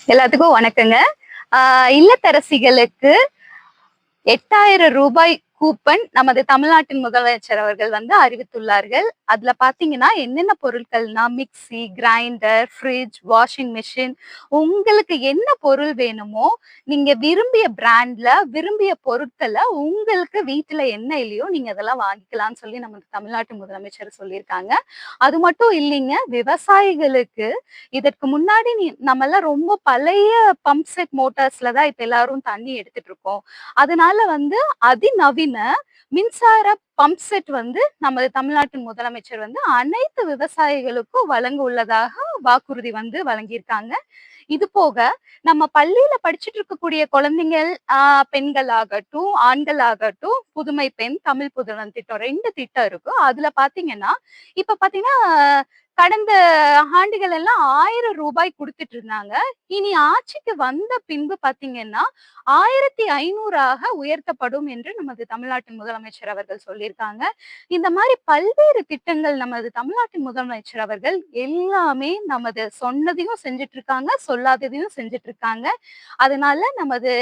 எல்லாத்துக்கும் வணக்கங்க. இல்லத்தரசிகளுக்கு ரூ. 8,000 கூப்பன் நமது தமிழ்நாட்டின் முதலமைச்சர் அவர்கள் அறிவித்துள்ளார்கள். அதுல பாத்தீங்கன்னா என்னென்ன பொருட்கள்னா mixie, grinder, fridge, washing machine, உங்களுக்கு என்ன பொருள் வேணுமோ நீங்க விரும்பிய பிராண்ட்ல விரும்பிய பொருட்களை உங்களுக்கு வீட்டுல என்ன இல்லையோ நீங்க அதெல்லாம் வாங்கிக்கலாம்னு சொல்லி நமது தமிழ்நாட்டு முதலமைச்சர் சொல்லியிருக்காங்க. அது மட்டும் இல்லைங்க, விவசாயிகளுக்கு இதற்கு முன்னாடி நம்ம எல்லாம் ரொம்ப பழைய பம்ப் செட் மோட்டார்ஸ்ல தான் இப்ப எல்லாரும் தண்ணி எடுத்துட்டு இருக்கோம். அதனால அதிநவீன மின்சார பம்ப் செட் நமது தமிழ்நாட்டின் முதலமைச்சர் அனைத்து விவசாயிகளுக்கும் வழங்க உள்ளதாக வாக்குறுதி வழங்கியிருக்காங்க. இது போக நம்ம பள்ளியில படிச்சுட்டு இருக்கக்கூடிய குழந்தைகள், பெண்கள் ஆகட்டும், ஆண்கள் ஆகட்டும், புதுமை பெண், தமிழ் புதுவன் திட்டம் 2 திட்டம் இருக்கு. அதுல பாத்தீங்கன்னா இப்ப பாத்தீங்கன்னா கடந்த ஆண்டுகள் எல்லாம் ரூ. 1000 குடுத்துட்டு இருந்தாங்க. இனி ஆட்சிக்கு வந்த பின்பு பாத்தீங்கன்னா 1500 உயர்த்தப்படும் என்று நமது தமிழ்நாட்டின் முதலமைச்சர் அவர்கள் சொல்லியிருக்காங்க. இந்த மாதிரி பல்வேறு திட்டங்கள் நமது தமிழ்நாட்டின் முதலமைச்சர் அவர்கள் எல்லாமே நமது சொன்னதையும் செஞ்சுட்டு இருக்காங்க, சொல்லாததையும் செஞ்சுட்டு இருக்காங்க. அதனால நமது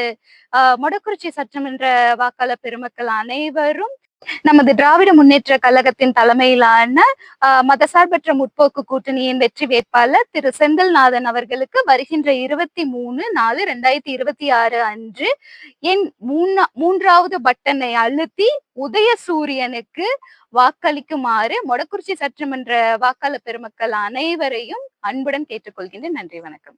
மொடக்குறிச்சி சட்டமன்ற வாக்காளர் பெருமக்கள் அனைவரும் நமது திராவிட முன்னேற்ற கழகத்தின் தலைமையிலான மதசார்பற்ற முற்போக்கு கூட்டணியின் வெற்றி வேட்பாளர் திரு செந்தில்நாதன் அவர்களுக்கு வருகின்ற 23/4/2026 அன்று என் மூன்றாவது பட்டனை அழுத்தி உதயசூரியனுக்கு வாக்களிக்குமாறு மொடக்குறிச்சி சட்டமன்ற வாக்காளர் பெருமக்கள் அனைவரையும் அன்புடன் கேட்டுக்கொள்கின்றேன். நன்றி, வணக்கம்.